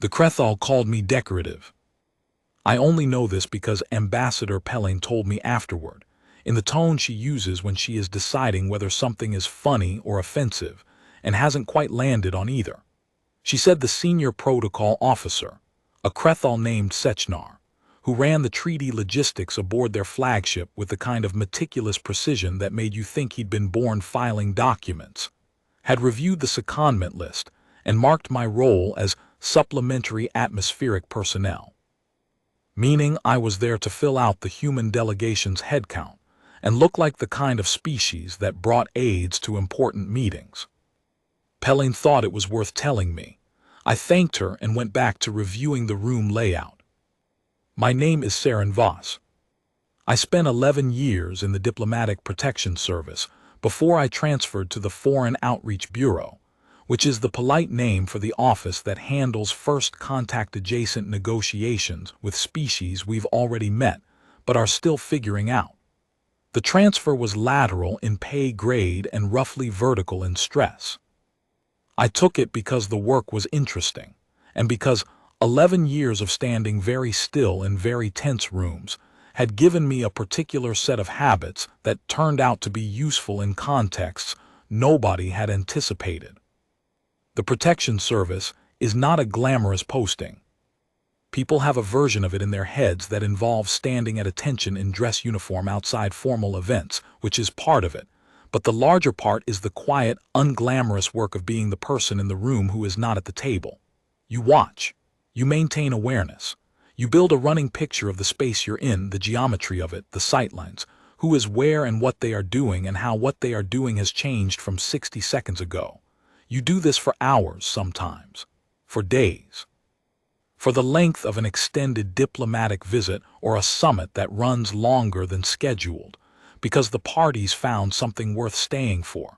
The Krethaal called me decorative. I only know this because Ambassador Pelling told me afterward, in the tone she uses when she is deciding whether something is funny or offensive, and hasn't quite landed on either. She said the senior protocol officer, a Krethaal named Sechnar, who ran the treaty logistics aboard their flagship with the kind of meticulous precision that made you think he'd been born filing documents, had reviewed the secondment list and marked my role as supplementary atmospheric personnel, meaning I was there to fill out the human delegation's headcount and look like the kind of species that brought aides to important meetings. Pelling thought it was worth telling me. I thanked her and went back to reviewing the room layout. My name is Saren Voss. I spent 11 years in the Diplomatic Protection Service before I transferred to the Foreign Outreach Bureau, which is the polite name for the office that handles first contact adjacent negotiations with species we've already met but are still figuring out. The transfer was lateral in pay grade and roughly vertical in stress. I took it because the work was interesting, and because 11 years of standing very still in very tense rooms had given me a particular set of habits that turned out to be useful in contexts nobody had anticipated. The Protection Service is not a glamorous posting. People have a version of it in their heads that involves standing at attention in dress uniform outside formal events, which is part of it, but the larger part is the quiet, unglamorous work of being the person in the room who is not at the table. You watch. You maintain awareness. You build a running picture of the space you're in, the geometry of it, the sightlines, who is where and what they are doing and how what they are doing has changed from 60 seconds ago. You do this for hours sometimes, for days, for the length of an extended diplomatic visit or a summit that runs longer than scheduled, because the parties found something worth staying for.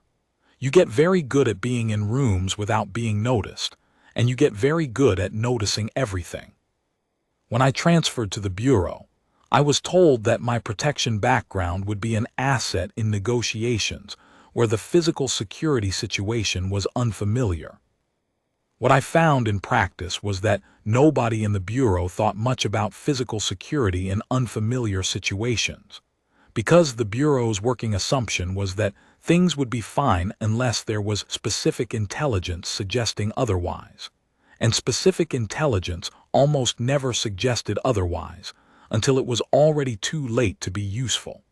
You get very good at being in rooms without being noticed, and you get very good at noticing everything. When I transferred to the Bureau, I was told that my protection background would be an asset in negotiations where the physical security situation was unfamiliar. What I found in practice was that nobody in the Bureau thought much about physical security in unfamiliar situations, because the Bureau's working assumption was that things would be fine unless there was specific intelligence suggesting otherwise, and specific intelligence almost never suggested otherwise until it was already too late to be useful.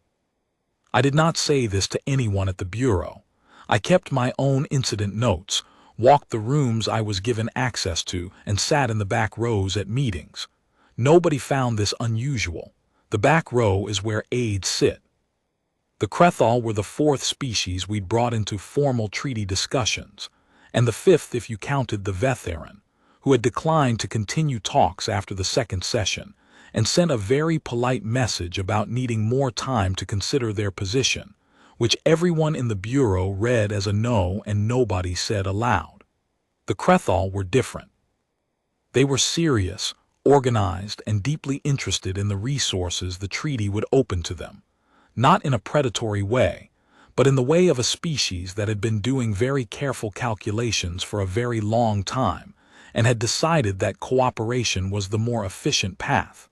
I did not say this to anyone at the Bureau. I kept my own incident notes, walked the rooms I was given access to, and sat in the back rows at meetings. Nobody found this unusual. The back row is where aides sit. The Krethaal were the fourth species we'd brought into formal treaty discussions, and the fifth if you counted the veteran, who had declined to continue talks after the second session, and sent a very polite message about needing more time to consider their position, which everyone in the Bureau read as a no and nobody said aloud. The Krethaal were different. They were serious, organized, and deeply interested in the resources the treaty would open to them, not in a predatory way, but in the way of a species that had been doing very careful calculations for a very long time and had decided that cooperation was the more efficient path.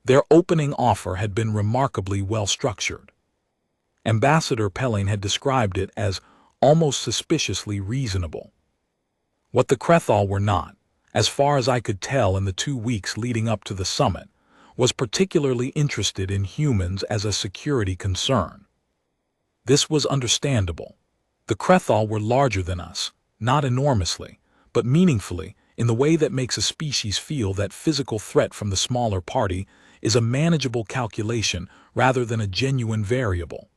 Their opening offer had been remarkably well structured. Ambassador Pelling had described it as almost suspiciously reasonable. What the Krethaal were not, as far as I could tell in the 2 weeks leading up to the summit, was particularly interested in humans as a security concern. This was understandable. The Krethaal were larger than us, not enormously, but meaningfully, in the way that makes a species feel that physical threat from the smaller party is a manageable calculation rather than a genuine variable.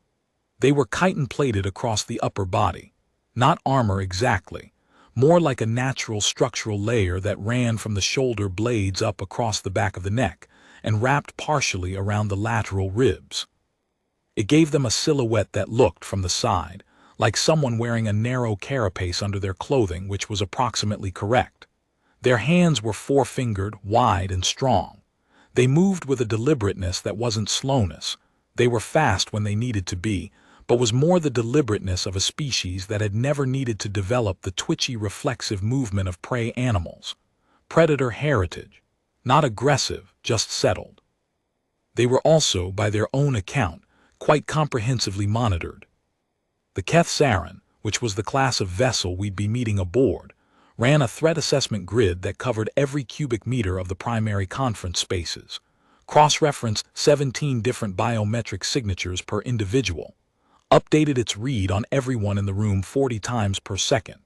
They were chitin-plated across the upper body, not armor exactly, more like a natural structural layer that ran from the shoulder blades up across the back of the neck and wrapped partially around the lateral ribs. It gave them a silhouette that looked, from the side, like someone wearing a narrow carapace under their clothing, which was approximately correct. Their hands were four-fingered, wide, and strong. They moved with a deliberateness that wasn't slowness. They were fast when they needed to be, but was more the deliberateness of a species that had never needed to develop the twitchy reflexive movement of prey animals. predator heritage, not aggressive, just settled. They were also, by their own account, quite comprehensively monitored. The Krethaal, which was the class of vessel we'd be meeting aboard, ran a threat assessment grid that covered every cubic meter of the primary conference spaces, cross-referenced 17 different biometric signatures per individual, updated its read on everyone in the room 40 times per second,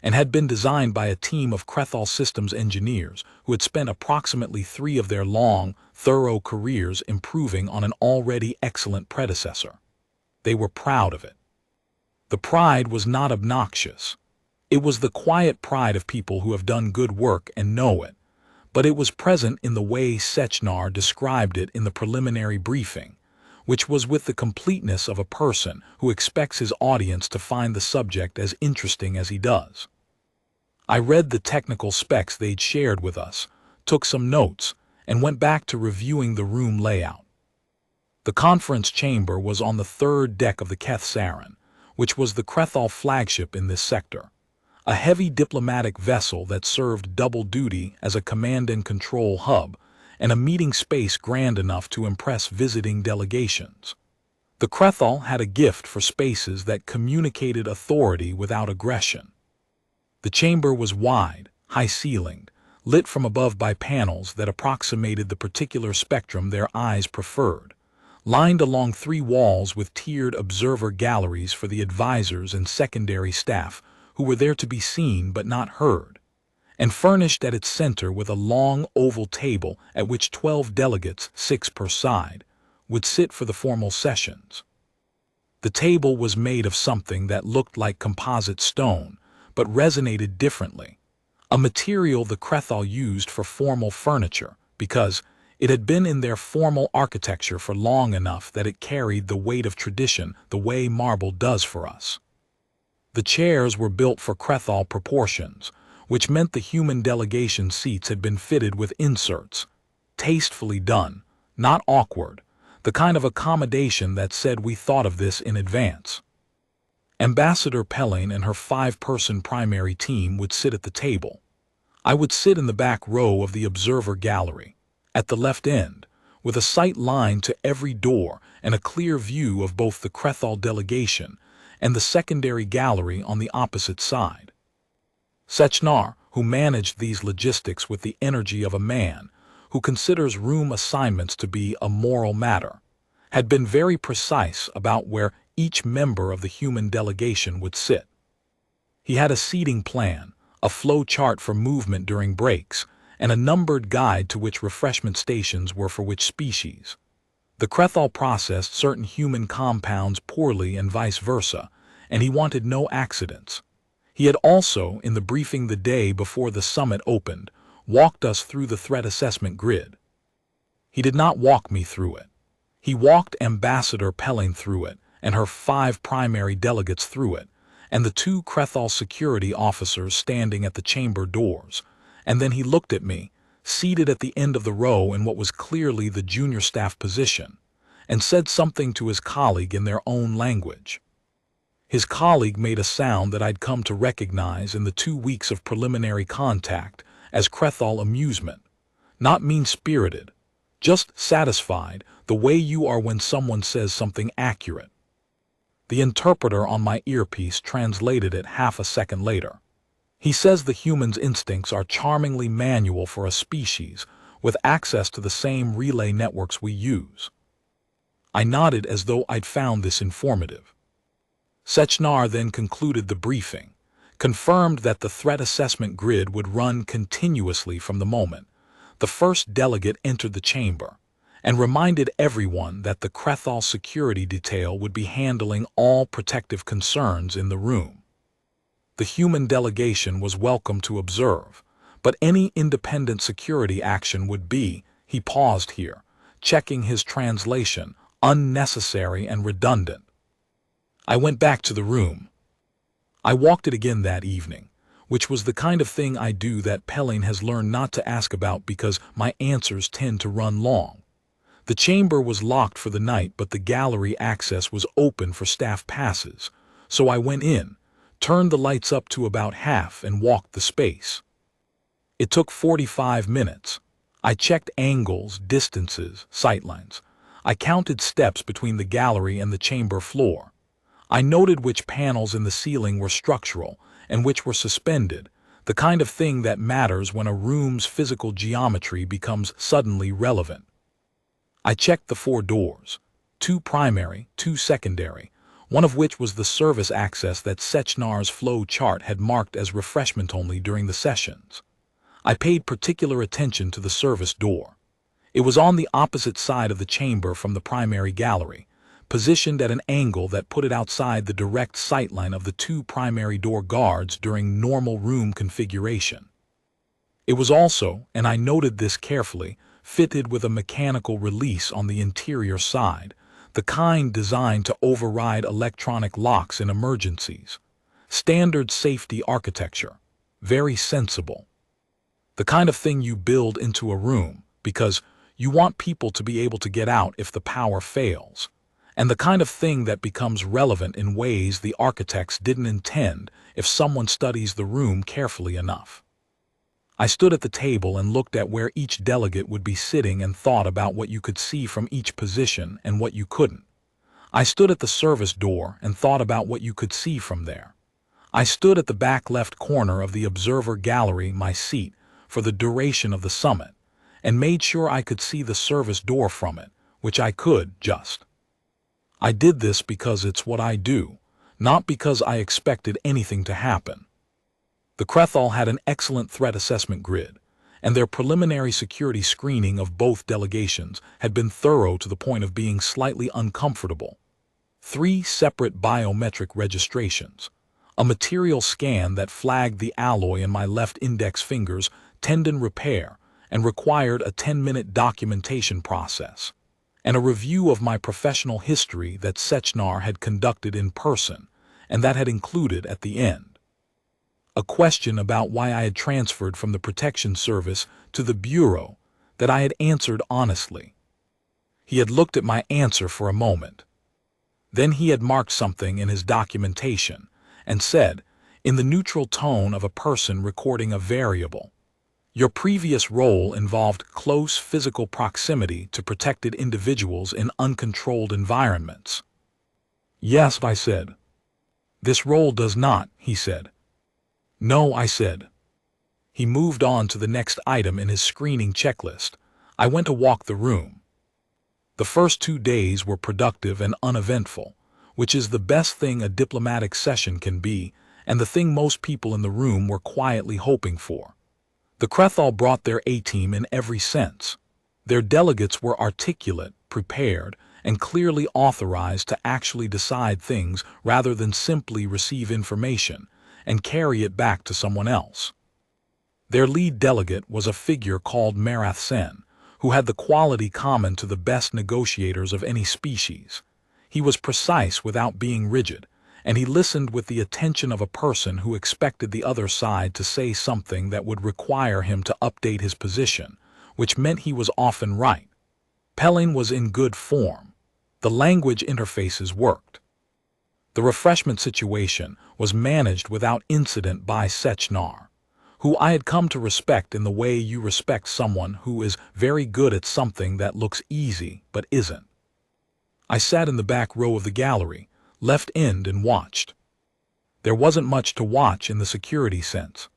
and had been designed by a team of Krethaal systems engineers who had spent approximately 3 of their long, thorough careers improving on an already excellent predecessor. They were proud of it. The pride was not obnoxious. It was the quiet pride of people who have done good work and know it, but it was present in the way Krethaal described it in the preliminary briefing, which was with the completeness of a person who expects his audience to find the subject as interesting as he does. I read the technical specs they'd shared with us, took some notes, and went back to reviewing the room layout. The conference chamber was on the 3rd deck of the Krethaal, which was the Krethaal flagship in this sector, a heavy diplomatic vessel that served double duty as a command and control hub and a meeting space grand enough to impress visiting delegations. The Krethaal had a gift for spaces that communicated authority without aggression. The chamber was wide, high-ceilinged, lit from above by panels that approximated the particular spectrum their eyes preferred, lined along 3 walls with tiered observer galleries for the advisors and secondary staff who were there to be seen but not heard, and furnished at its center with a long oval table at which 12 delegates, 6 per side, would sit for the formal sessions. The table was made of something that looked like composite stone, but resonated differently, a material the Krethaal used for formal furniture because it had been in their formal architecture for long enough that it carried the weight of tradition the way marble does for us. The chairs were built for Krethaal proportions, which meant the human delegation seats had been fitted with inserts, tastefully done, not awkward, the kind of accommodation that said we thought of this in advance. Ambassador Pelling and her 5-person primary team would sit at the table. I would sit in the back row of the observer gallery, at the left end, with a sight line to every door and a clear view of both the Krethaal delegation and the secondary gallery on the opposite side. Krethaal, who managed these logistics with the energy of a man who considers room assignments to be a moral matter, had been very precise about where each member of the human delegation would sit. He had a seating plan, a flow chart for movement during breaks, and a numbered guide to which refreshment stations were for which species. The Krethaal processed certain human compounds poorly and vice versa, and he wanted no accidents. He had also, in the briefing the day before the summit opened, walked us through the threat assessment grid. He did not walk me through it. He walked Ambassador Pelling through it, and her 5 primary delegates through it, and the 2 Krethaal security officers standing at the chamber doors, and then he looked at me, seated at the end of the row in what was clearly the junior staff position, and said something to his colleague in their own language. His colleague made a sound that I'd come to recognize in the 2 weeks of preliminary contact as Krethaal amusement, not mean-spirited, just satisfied, the way you are when someone says something accurate. The interpreter on my earpiece translated it half a second later. He says the human's instincts are charmingly manual for a species with access to the same relay networks we use. I nodded as though I'd found this informative. Krethaal then concluded the briefing, confirmed that the threat assessment grid would run continuously from the moment the first delegate entered the chamber, and reminded everyone that the Krethaal security detail would be handling all protective concerns in the room. The human delegation was welcome to observe, but any independent security action would be, he paused here, checking his translation, unnecessary and redundant. I went back to the room. I walked it again that evening, which was the kind of thing I do that Pelling has learned not to ask about because my answers tend to run long. The chamber was locked for the night, but the gallery access was open for staff passes, so I went in, turned the lights up to about half, and walked the space. It took 45 minutes. I checked angles, distances, sightlines. I counted steps between the gallery and the chamber floor. I noted which panels in the ceiling were structural and which were suspended, the kind of thing that matters when a room's physical geometry becomes suddenly relevant. I checked the 4 doors, 2 primary, 2 secondary, one of which was the service access that Sechnar's flow chart had marked as refreshment only during the sessions. I paid particular attention to the service door. It was on the opposite side of the chamber from the primary gallery, positioned at an angle that put it outside the direct sightline of the 2 primary door guards during normal room configuration. It was also, and I noted this carefully, fitted with a mechanical release on the interior side, the kind designed to override electronic locks in emergencies. Standard safety architecture. Very sensible. The kind of thing you build into a room because you want people to be able to get out if the power fails, and the kind of thing that becomes relevant in ways the architects didn't intend if someone studies the room carefully enough. I stood at the table and looked at where each delegate would be sitting and thought about what you could see from each position and what you couldn't. I stood at the service door and thought about what you could see from there. I stood at the back left corner of the observer gallery, my seat, for the duration of the summit, and made sure I could see the service door from it, which I could, just. I did this because it's what I do, not because I expected anything to happen. The Krethaal had an excellent threat assessment grid, and their preliminary security screening of both delegations had been thorough to the point of being slightly uncomfortable. 3 separate biometric registrations, a material scan that flagged the alloy in my left index finger's tendon repair and required a 10-minute documentation process, and a review of my professional history that Sechnar had conducted in person and that had included, at the end, a question about why I had transferred from the protection service to the bureau that I had answered honestly. He had looked at my answer for a moment. Then he had marked something in his documentation and said, in the neutral tone of a person recording a variable, "Your previous role involved close physical proximity to protected individuals in uncontrolled environments." "Yes," I said. "This role does not," he said. "No," I said. He moved on to the next item in his screening checklist. I went to walk the room. The first 2 days were productive and uneventful, which is the best thing a diplomatic session can be, and the thing most people in the room were quietly hoping for. The Krethaal brought their A-team in every sense. Their delegates were articulate, prepared, and clearly authorized to actually decide things rather than simply receive information and carry it back to someone else. Their lead delegate was a figure called Marath Sen, who had the quality common to the best negotiators of any species. He was precise without being rigid, and he listened with the attention of a person who expected the other side to say something that would require him to update his position, which meant he was often right. Pelling was in good form. The language interfaces worked. The refreshment situation was managed without incident by Sechnar, who I had come to respect in the way you respect someone who is very good at something that looks easy but isn't. I sat in the back row of the gallery, left end, and watched. There wasn't much to watch in the security sense.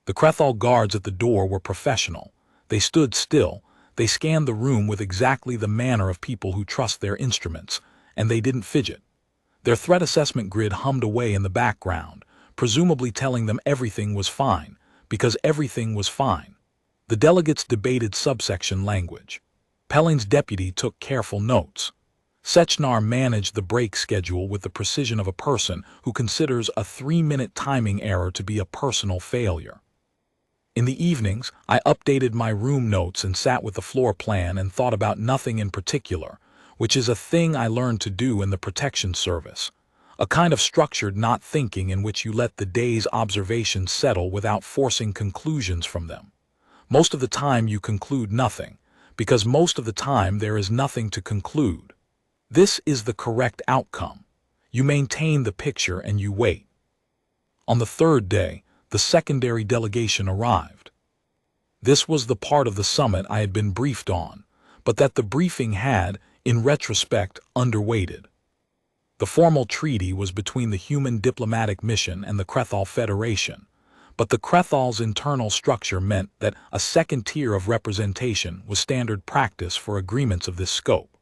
The Krethaal guards at the door were professional. They stood still, they scanned the room with exactly the manner of people who trust their instruments, and they didn't fidget. Their threat assessment grid hummed away in the background, presumably telling them everything was fine, because everything was fine. The delegates debated subsection language. Pelling's deputy took careful notes. Sechnar managed the break schedule with the precision of a person who considers a 3-minute timing error to be a personal failure. In the evenings, I updated my room notes and sat with the floor plan and thought about nothing in particular, which is a thing I learned to do in the protection service, a kind of structured not thinking in which you let the day's observations settle without forcing conclusions from them. Most of the time you conclude nothing, because most of the time there is nothing to conclude. This is the correct outcome. You maintain the picture and you wait. On the 3rd day, the secondary delegation arrived. This was the part of the summit I had been briefed on, but that the briefing had, in retrospect, underweighted. The formal treaty was between the Human Diplomatic Mission and the Krethaal Federation, but the Krethaal's internal structure meant that a second tier of representation was standard practice for agreements of this scope.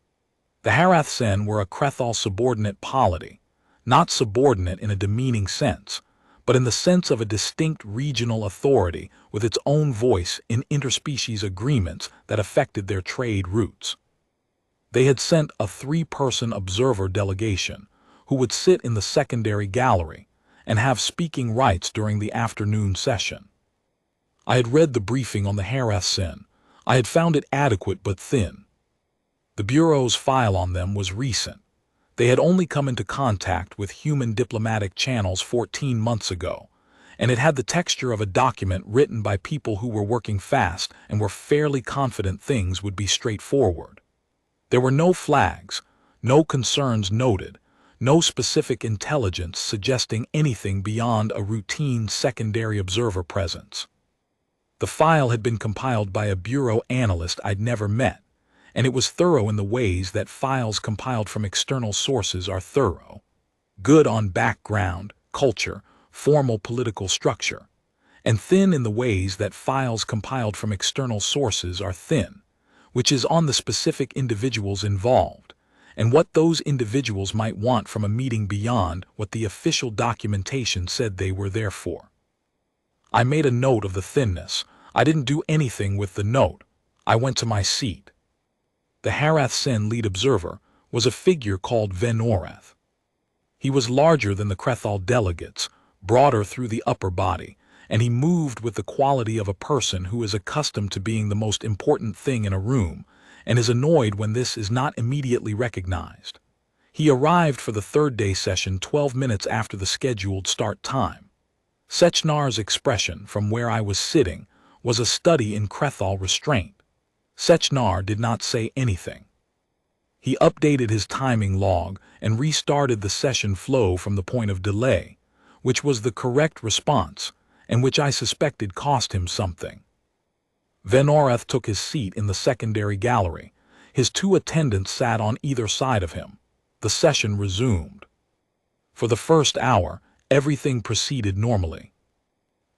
The Harathsen were a Krethaal subordinate polity, not subordinate in a demeaning sense, but in the sense of a distinct regional authority with its own voice in interspecies agreements that affected their trade routes. They had sent a 3-person observer delegation who would sit in the secondary gallery and have speaking rights during the afternoon session. I had read the briefing on the Harathsen. I had found it adequate but thin. The Bureau's file on them was recent. They had only come into contact with human diplomatic channels 14 months ago, and it had the texture of a document written by people who were working fast and were fairly confident things would be straightforward. There were no flags, no concerns noted, no specific intelligence suggesting anything beyond a routine secondary observer presence. The file had been compiled by a bureau analyst I'd never met, and it was thorough in the ways that files compiled from external sources are thorough. Good on background, culture, formal political structure, and thin in the ways that files compiled from external sources are thin, which is on the specific individuals involved, and what those individuals might want from a meeting beyond what the official documentation said they were there for. I made a note of the thinness. I didn't do anything with the note. I went to my seat. The Harathsen lead observer was a figure called Venorath. He was larger than the Krethaal delegates, broader through the upper body, and he moved with the quality of a person who is accustomed to being the most important thing in a room, and is annoyed when this is not immediately recognized. He arrived for the third-day session 12 minutes after the scheduled start time. Sechnar's expression from where I was sitting was a study in Krethaal restraint. Sechnar did not say anything. He updated his timing log and restarted the session flow from the point of delay, which was the correct response, and which I suspected cost him something. Venorath took his seat in the secondary gallery. His 2 attendants sat on either side of him. The session resumed. For the first hour, everything proceeded normally.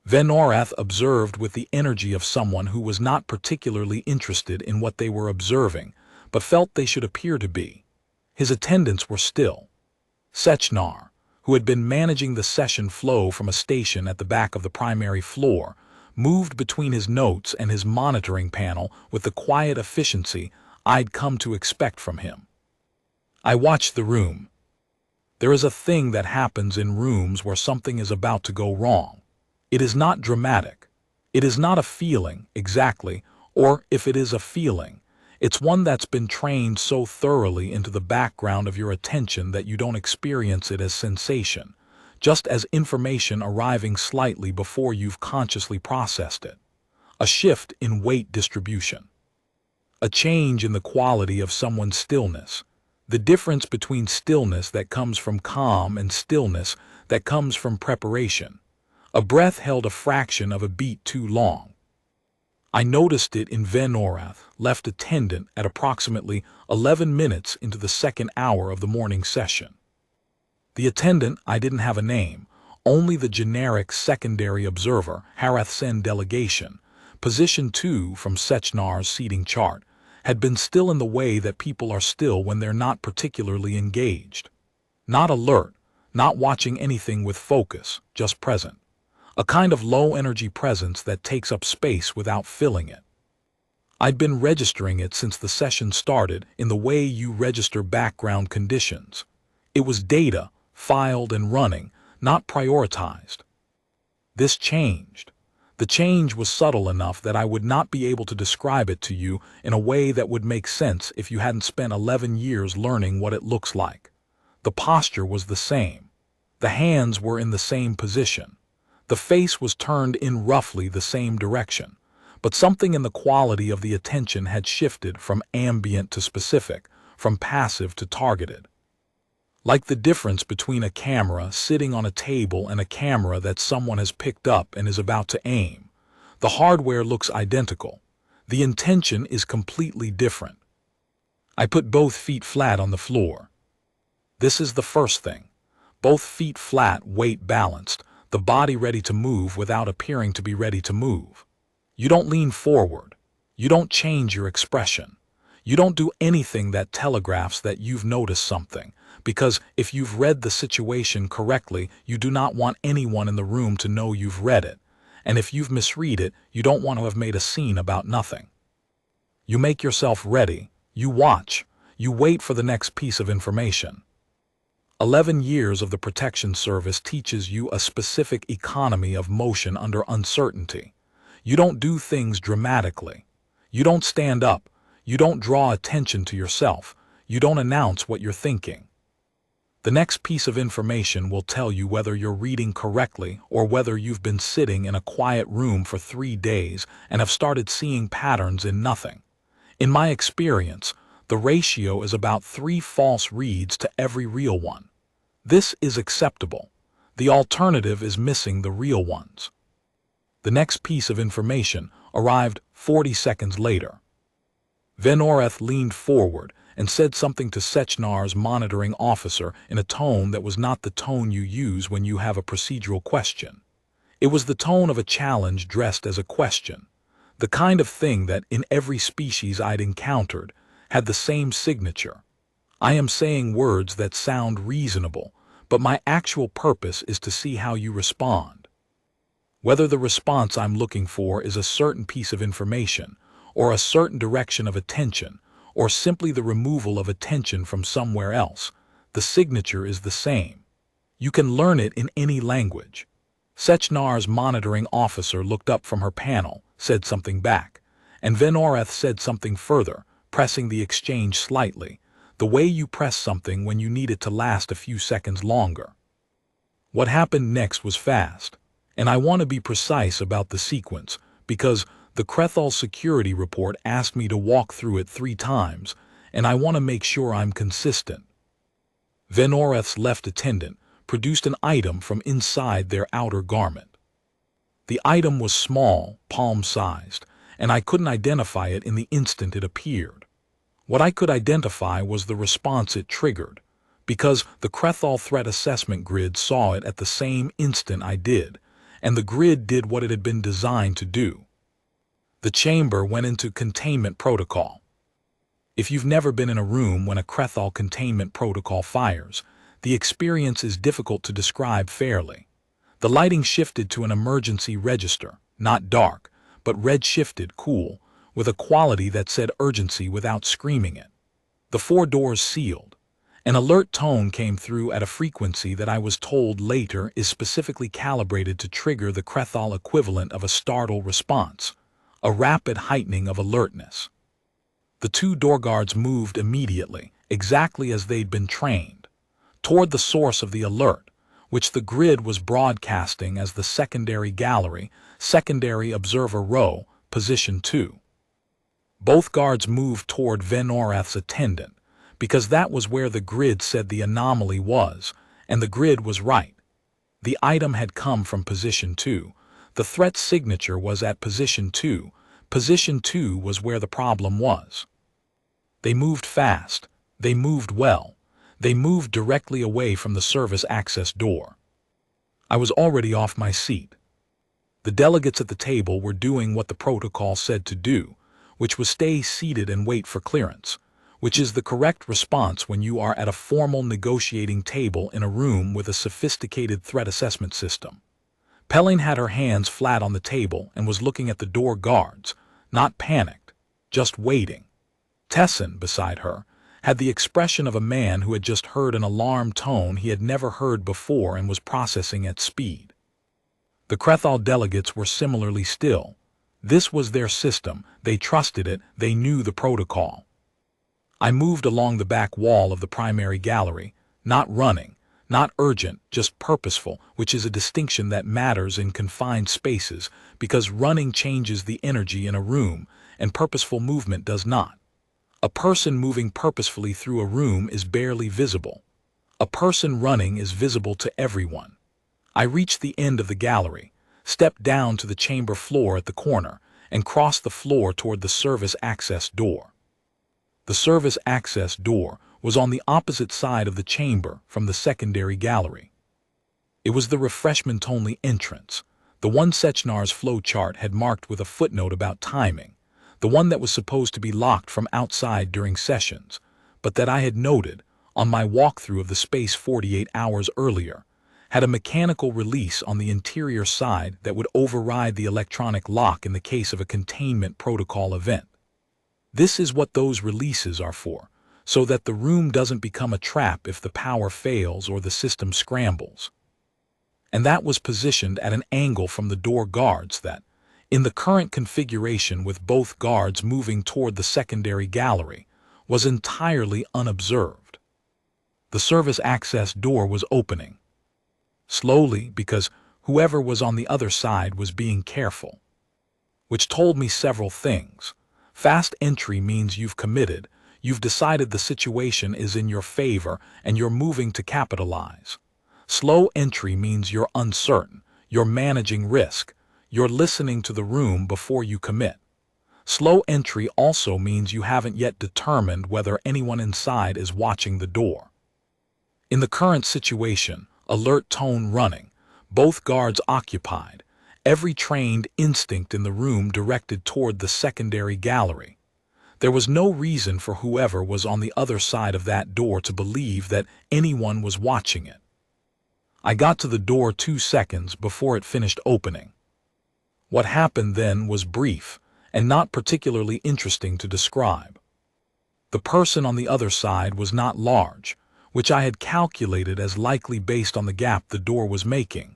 Venorath observed with the energy of someone who was not particularly interested in what they were observing, but felt they should appear to be. His attendants were still. Sechnar, who had been managing the session flow from a station at the back of the primary floor, moved between his notes and his monitoring panel with the quiet efficiency I'd come to expect from him. I watched the room. There is a thing that happens in rooms where something is about to go wrong. It is not dramatic. It is not a feeling, exactly, or if it is a feeling, it's one that's been trained so thoroughly into the background of your attention that you don't experience it as sensation, just as information arriving slightly before you've consciously processed it. A shift in weight distribution. A change in the quality of someone's stillness. The difference between stillness that comes from calm and stillness that comes from preparation. A breath held a fraction of a beat too long. I noticed it in Venorath, left attendant at approximately 11 minutes into the second hour of the morning session. The attendant, I didn't have a name, only the generic secondary observer, Harathsen delegation, position 2 from Sechnar's seating chart, had been still in the way that people are still when they're not particularly engaged. Not alert, not watching anything with focus, just present. A kind of low-energy presence that takes up space without filling it. I'd been registering it since the session started in the way you register background conditions. It was data, filed and running, not prioritized. This changed. The change was subtle enough that I would not be able to describe it to you in a way that would make sense if you hadn't spent 11 years learning what it looks like. The posture was the same. The hands were in the same position. The face was turned in roughly the same direction, but something in the quality of the attention had shifted from ambient to specific, from passive to targeted. Like the difference between a camera sitting on a table and a camera that someone has picked up and is about to aim. The hardware looks identical. The intention is completely different. I put both feet flat on the floor. This is the first thing. Both feet flat, weight balanced, the body ready to move without appearing to be ready to move. You don't lean forward. You don't change your expression. You don't do anything that telegraphs that you've noticed something, because if you've read the situation correctly, you do not want anyone in the room to know you've read it, and if you've misread it, you don't want to have made a scene about nothing. You make yourself ready, you watch, you wait for the next piece of information. 11 years of the protection service teaches you a specific economy of motion under uncertainty. You don't do things dramatically. You don't stand up. You don't draw attention to yourself. You don't announce what you're thinking. The next piece of information will tell you whether you're reading correctly or whether you've been sitting in a quiet room for 3 days and have started seeing patterns in nothing. In my experience, the ratio is about 3 false reads to every real one. This is acceptable. The alternative is missing the real ones. The next piece of information arrived 40 seconds later. Venoreth leaned forward and said something to Sechnar's monitoring officer in a tone that was not the tone you use when you have a procedural question. It was the tone of a challenge dressed as a question, the kind of thing that, in every species I'd encountered, had the same signature. I am saying words that sound reasonable, but my actual purpose is to see how you respond. Whether the response I'm looking for is a certain piece of information, or a certain direction of attention, or simply the removal of attention from somewhere else, the signature is the same. You can learn it in any language. Sechnar's monitoring officer looked up from her panel, said something back, and Venoreth said something further, pressing the exchange slightly, the way you press something when you need it to last a few seconds longer. What happened next was fast, and I want to be precise about the sequence, because the Krethaal security report asked me to walk through it 3 times, and I want to make sure I'm consistent. Venoreth's left attendant produced an item from inside their outer garment. The item was small, palm-sized, and I couldn't identify it in the instant it appeared. What I could identify was the response it triggered, because the Krethaal threat assessment grid saw it at the same instant I did, and the grid did what it had been designed to do. The chamber went into containment protocol. If you've never been in a room when a Krethaal containment protocol fires, the experience is difficult to describe fairly. The lighting shifted to an emergency register, not dark, but red-shifted, cool, with a quality that said urgency without screaming it. The 4 doors sealed. An alert tone came through at a frequency that I was told later is specifically calibrated to trigger the Krethaal equivalent of a startle response, a rapid heightening of alertness. The 2 door guards moved immediately, exactly as they'd been trained, toward the source of the alert, which the grid was broadcasting as the secondary gallery, secondary observer row, position 2. Both guards moved toward Venoreth's attendant, because that was where the grid said the anomaly was, and the grid was right. The item had come from position 2. The threat signature was at position 2. Position 2 was where the problem was. They moved fast. They moved well. They moved directly away from the service access door. I was already off my seat. The delegates at the table were doing what the protocol said to do, which was stay seated and wait for clearance, which is the correct response when you are at a formal negotiating table in a room with a sophisticated threat assessment system. Pelling had her hands flat on the table and was looking at the door guards, not panicked, just waiting. Tessin, beside her, had the expression of a man who had just heard an alarm tone he had never heard before and was processing at speed. The Krethaal delegates were similarly still. This was their system, they trusted it, they knew the protocol. I moved along the back wall of the primary gallery, not running, not urgent, just purposeful, which is a distinction that matters in confined spaces because running changes the energy in a room and purposeful movement does not. A person moving purposefully through a room is barely visible. A person running is visible to everyone. I reached the end of the gallery. stepped down to the chamber floor at the corner, and crossed the floor toward the service access door. The service access door was on the opposite side of the chamber from the secondary gallery. It was the refreshment-only entrance, the one Sechnar's flow chart had marked with a footnote about timing, the one that was supposed to be locked from outside during sessions, but that I had noted, on my walkthrough of the space 48 hours earlier, had a mechanical release on the interior side that would override the electronic lock in the case of a containment protocol event. This is what those releases are for, so that the room doesn't become a trap if the power fails or the system scrambles. And that was positioned at an angle from the door guards that, in the current configuration with both guards moving toward the secondary gallery, was entirely unobserved. The service access door was opening. Slowly, because whoever was on the other side was being careful. Which told me several things. Fast entry means you've committed, you've decided the situation is in your favor, and you're moving to capitalize. Slow entry means you're uncertain, you're managing risk, you're listening to the room before you commit. Slow entry also means you haven't yet determined whether anyone inside is watching the door. In the current situation, alert tone running, both guards occupied, every trained instinct in the room directed toward the secondary gallery. There was no reason for whoever was on the other side of that door to believe that anyone was watching it. I got to the door 2 seconds before it finished opening. What happened then was brief and not particularly interesting to describe. The person on the other side was not large, which I had calculated as likely based on the gap the door was making.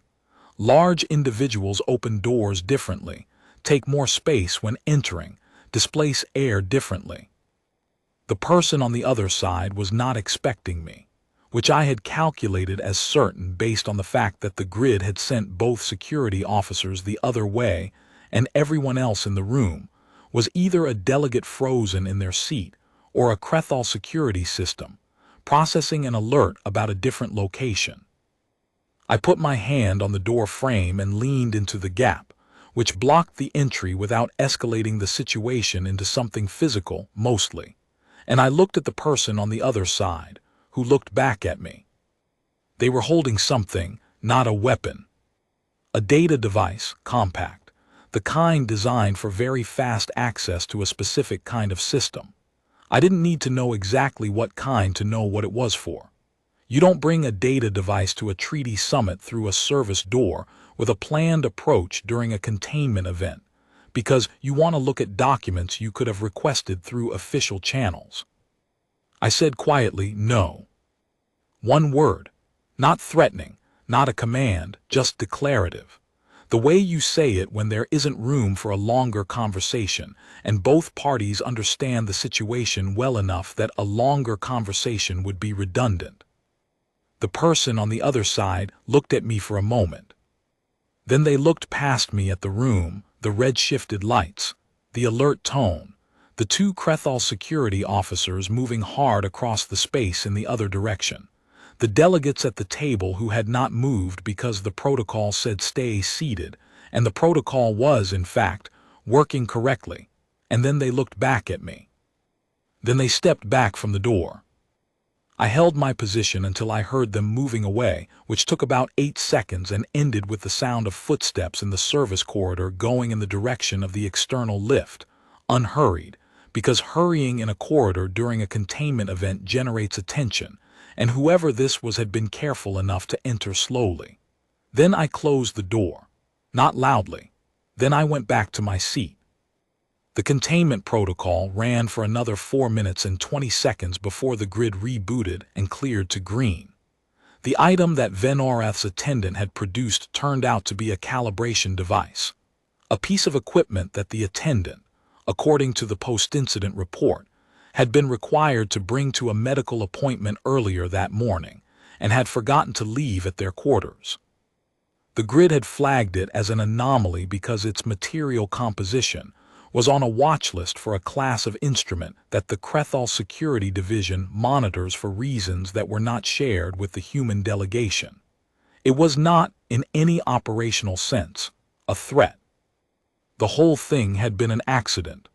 Large individuals open doors differently, take more space when entering, displace air differently. The person on the other side was not expecting me, which I had calculated as certain based on the fact that the grid had sent both security officers the other way, and everyone else in the room was either a delegate frozen in their seat or a Krethaal security system, processing an alert about a different location. I put my hand on the door frame and leaned into the gap, which blocked the entry without escalating the situation into something physical, mostly, and I looked at the person on the other side, who looked back at me. They were holding something, not a weapon. A data device, compact, the kind designed for very fast access to a specific kind of system. I didn't need to know exactly what kind to know what it was for. You don't bring a data device to a treaty summit through a service door with a planned approach during a containment event, because you want to look at documents you could have requested through official channels. I said quietly, no. One word, not threatening, not a command, just declarative. The way you say it when there isn't room for a longer conversation, and both parties understand the situation well enough that a longer conversation would be redundant. The person on the other side looked at me for a moment. Then they looked past me at the room, the red-shifted lights, the alert tone, the 2 Krethaal security officers moving hard across the space in the other direction, the delegates at the table who had not moved because the protocol said stay seated, and the protocol was, in fact, working correctly, and then they looked back at me. Then they stepped back from the door. I held my position until I heard them moving away, which took about 8 seconds and ended with the sound of footsteps in the service corridor going in the direction of the external lift, unhurried, because hurrying in a corridor during a containment event generates attention, and whoever this was had been careful enough to enter slowly. Then I closed the door, not loudly. Then I went back to my seat. The containment protocol ran for another 4 minutes and 20 seconds before the grid rebooted and cleared to green. The item that Venoreth's attendant had produced turned out to be a calibration device, a piece of equipment that the attendant, according to the post-incident report, had been required to bring to a medical appointment earlier that morning and had forgotten to leave at their quarters. The grid had flagged it as an anomaly because its material composition was on a watch list for a class of instrument that the Krethaal Security Division monitors for reasons that were not shared with the human delegation. It was not, in any operational sense, a threat. The whole thing had been an accident,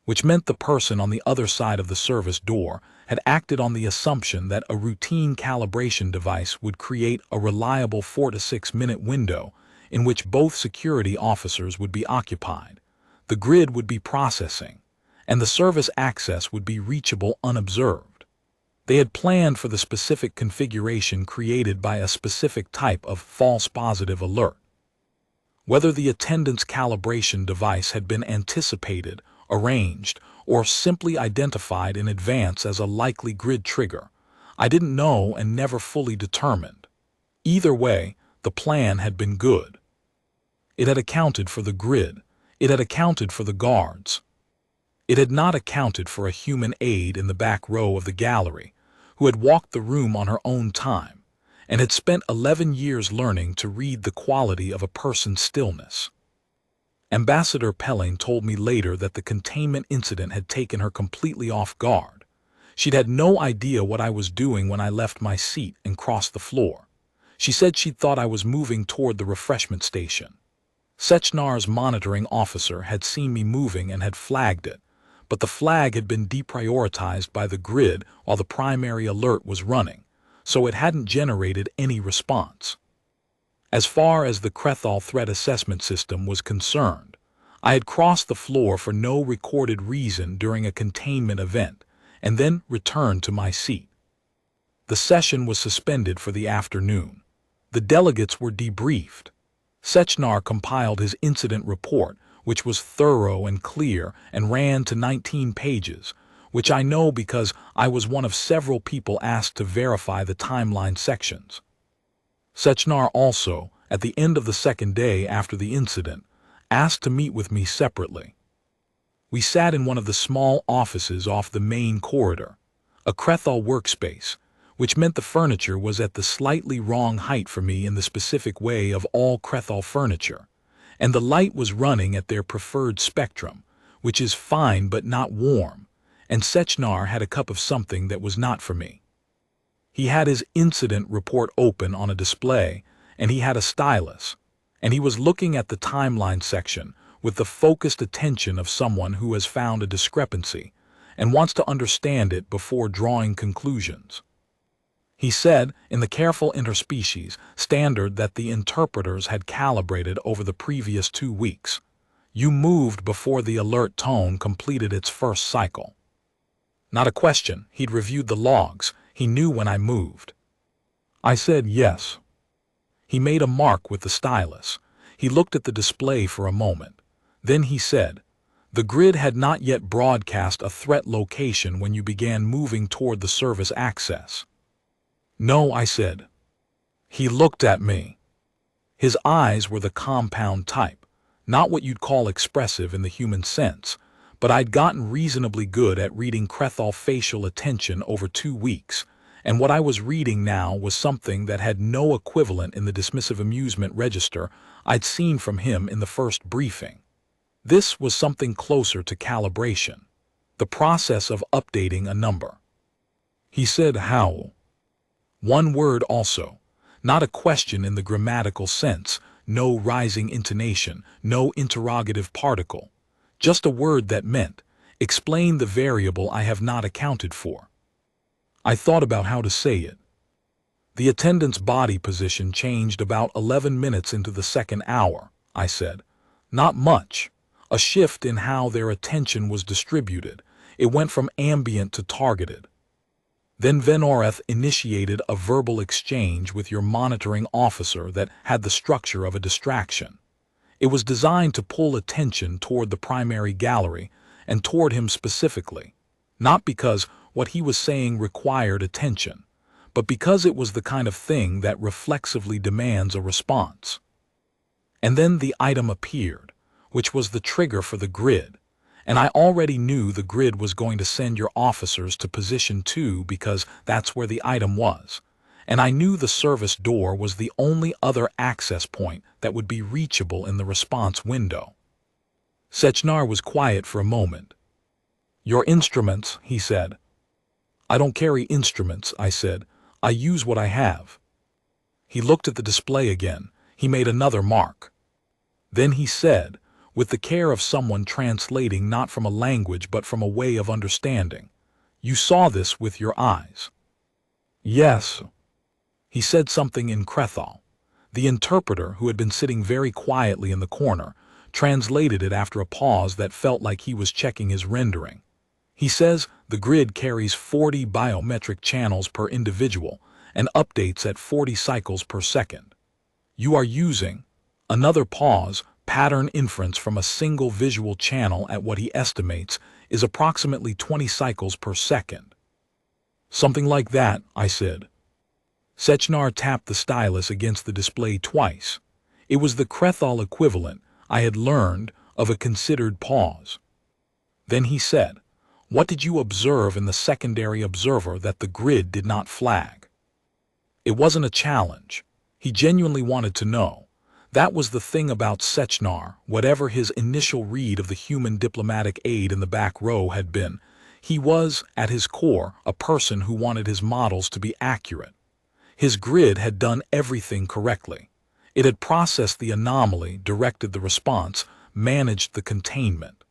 which meant the person on the other side of the service door had acted on the assumption that a routine calibration device would create a reliable 4 to 6 minute window in which both security officers would be occupied, the grid would be processing, and the service access would be reachable unobserved. They had planned for the specific configuration created by a specific type of false positive alert. Whether the attendance calibration device had been anticipated, arranged, or simply identified in advance as a likely grid trigger, I didn't know and never fully determined. Either way, the plan had been good. It had accounted for the grid. It had accounted for the guards. It had not accounted for a human aide in the back row of the gallery, who had walked the room on her own time, and had spent 11 years learning to read the quality of a person's stillness. Ambassador Pelling told me later that the containment incident had taken her completely off guard. She'd had no idea what I was doing when I left my seat and crossed the floor. She said she'd thought I was moving toward the refreshment station. Sechnar's monitoring officer had seen me moving and had flagged it, but the flag had been deprioritized by the grid while the primary alert was running, so it hadn't generated any response. As far as the Krethaal threat assessment system was concerned, I had crossed the floor for no recorded reason during a containment event and then returned to my seat. The session was suspended for the afternoon. The delegates were debriefed. Sechnar compiled his incident report, which was thorough and clear and ran to 19 pages, which I know because I was one of several people asked to verify the timeline sections. Sechnar also, at the end of the second day after the incident, asked to meet with me separately. We sat in one of the small offices off the main corridor, a Krethaal workspace, which meant the furniture was at the slightly wrong height for me in the specific way of all Krethaal furniture, and the light was running at their preferred spectrum, which is fine but not warm, and Sechnar had a cup of something that was not for me. He had his incident report open on a display, and he had a stylus, and he was looking at the timeline section with the focused attention of someone who has found a discrepancy and wants to understand it before drawing conclusions. He said, in the careful interspecies standard that the interpreters had calibrated over the previous 2 weeks, "You moved before the alert tone completed its first cycle." Not a question. He'd reviewed the logs. He knew when I moved. I said yes. He made a mark with the stylus. He looked at the display for a moment. Then he said, "The grid had not yet broadcast a threat location when you began moving toward the service access." "No," I said. He looked at me. His eyes were the compound type, not what you'd call expressive in the human sense, but I'd gotten reasonably good at reading Krethaal facial attention over 2 weeks, and what I was reading now was something that had no equivalent in the dismissive amusement register I'd seen from him in the first briefing. This was something closer to calibration, the process of updating a number. He said, "How?" One word also, not a question in the grammatical sense, no rising intonation, no interrogative particle. Just a word that meant, explain the variable I have not accounted for. I thought about how to say it. The attendant's body position changed about 11 minutes into the second hour, I said. Not much. A shift in how their attention was distributed. It went from ambient to targeted. Then Venoreth initiated a verbal exchange with your monitoring officer that had the structure of a distraction. It was designed to pull attention toward the primary gallery and toward him specifically, not because what he was saying required attention, but because it was the kind of thing that reflexively demands a response. And then the item appeared, which was the trigger for the grid, and I already knew the grid was going to send your officers to position 2 because that's where the item was, and I knew the service door was the only other access point that would be reachable in the response window. Sechnar was quiet for a moment. "Your instruments," he said. "I don't carry instruments," I said. "I use what I have." He looked at the display again. He made another mark. Then he said, with the care of someone translating not from a language but from a way of understanding, "You saw this with your eyes." "Yes." He said something in Krethaal. The interpreter, who had been sitting very quietly in the corner, translated it after a pause that felt like he was checking his rendering. He says the grid carries 40 biometric channels per individual and updates at 40 cycles per second. You are using, another pause, pattern inference from a single visual channel at what he estimates is approximately 20 cycles per second. "Something like that," I said. Sechnar tapped the stylus against the display twice. It was the Krethaal equivalent, I had learned, of a considered pause. Then he said, "What did you observe in the secondary observer that the grid did not flag?" It wasn't a challenge. He genuinely wanted to know. That was the thing about Sechnar, whatever his initial read of the human diplomatic aide in the back row had been. He was, at his core, a person who wanted his models to be accurate. His grid had done everything correctly. It had processed the anomaly, directed the response, managed the containment.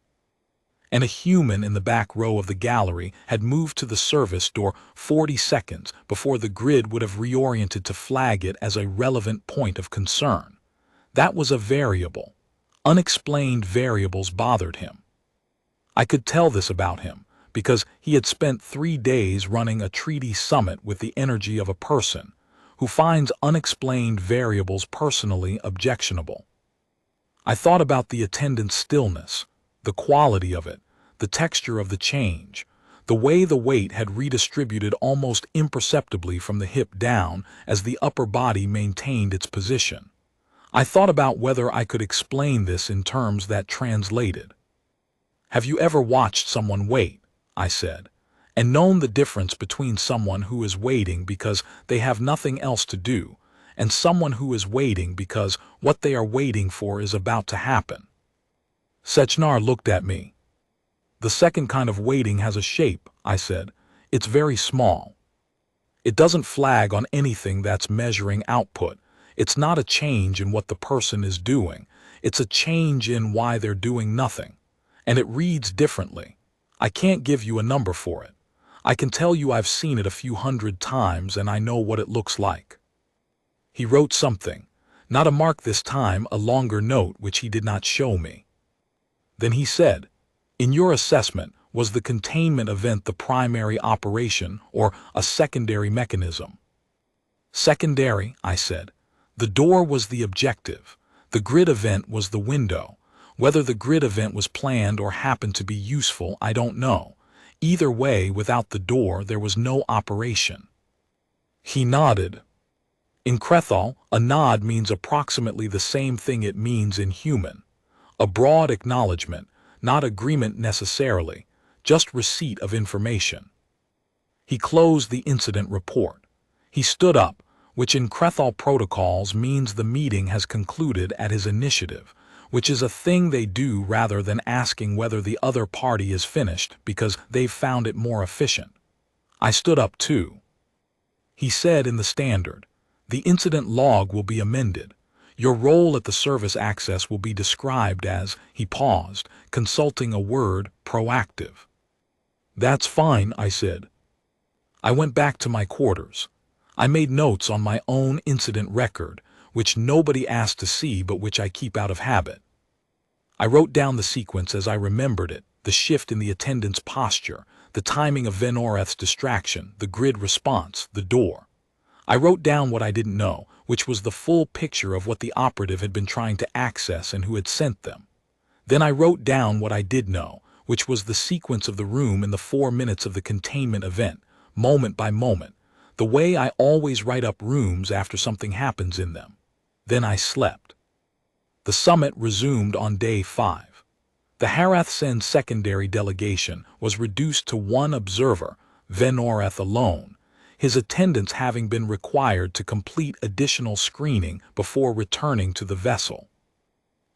And a human in the back row of the gallery had moved to the service door 40 seconds before the grid would have reoriented to flag it as a relevant point of concern. That was a variable. Unexplained variables bothered him. I could tell this about him because he had spent 3 days running a treaty summit with the energy of a person who finds unexplained variables personally objectionable. I thought about the attendant's stillness, the quality of it, the texture of the change, the way the weight had redistributed almost imperceptibly from the hip down as the upper body maintained its position. I thought about whether I could explain this in terms that translated. "Have you ever watched someone wait?" I said, "and known the difference between someone who is waiting because they have nothing else to do and someone who is waiting because what they are waiting for is about to happen?" Sechnar looked at me. "The second kind of waiting has a shape," I said. "It's very small. It doesn't flag on anything that's measuring output. It's not a change in what the person is doing. It's a change in why they're doing nothing. And it reads differently. I can't give you a number for it. I can tell you I've seen it a few hundred times and I know what it looks like." He wrote something, not a mark this time, a longer note which he did not show me. Then he said, "In your assessment, was the containment event the primary operation or a secondary mechanism?" "Secondary," I said. "The door was the objective. The grid event was the window. Whether the grid event was planned or happened to be useful, I don't know. Either way, without the door, there was no operation." He nodded. In Krethaal, a nod means approximately the same thing it means in human. A broad acknowledgement, not agreement necessarily, just receipt of information. He closed the incident report. He stood up, which in Krethaal protocols means the meeting has concluded at his initiative, which is a thing they do rather than asking whether the other party is finished because they've found it more efficient. I stood up too. He said in the standard, "The incident log will be amended. Your role at the service access will be described as," he paused, consulting a word, "proactive." "That's fine," I said. I went back to my quarters. I made notes on my own incident record, which nobody asked to see but which I keep out of habit. I wrote down the sequence as I remembered it, the shift in the attendant's posture, the timing of Venoreth's distraction, the grid response, the door. I wrote down what I didn't know, which was the full picture of what the operative had been trying to access and who had sent them. Then I wrote down what I did know, which was the sequence of the room in the 4 minutes of the containment event, moment by moment, the way I always write up rooms after something happens in them. Then I slept. The summit resumed on day 5. The Harathsen secondary delegation was reduced to 1 observer, Venoreth alone, his attendants having been required to complete additional screening before returning to the vessel.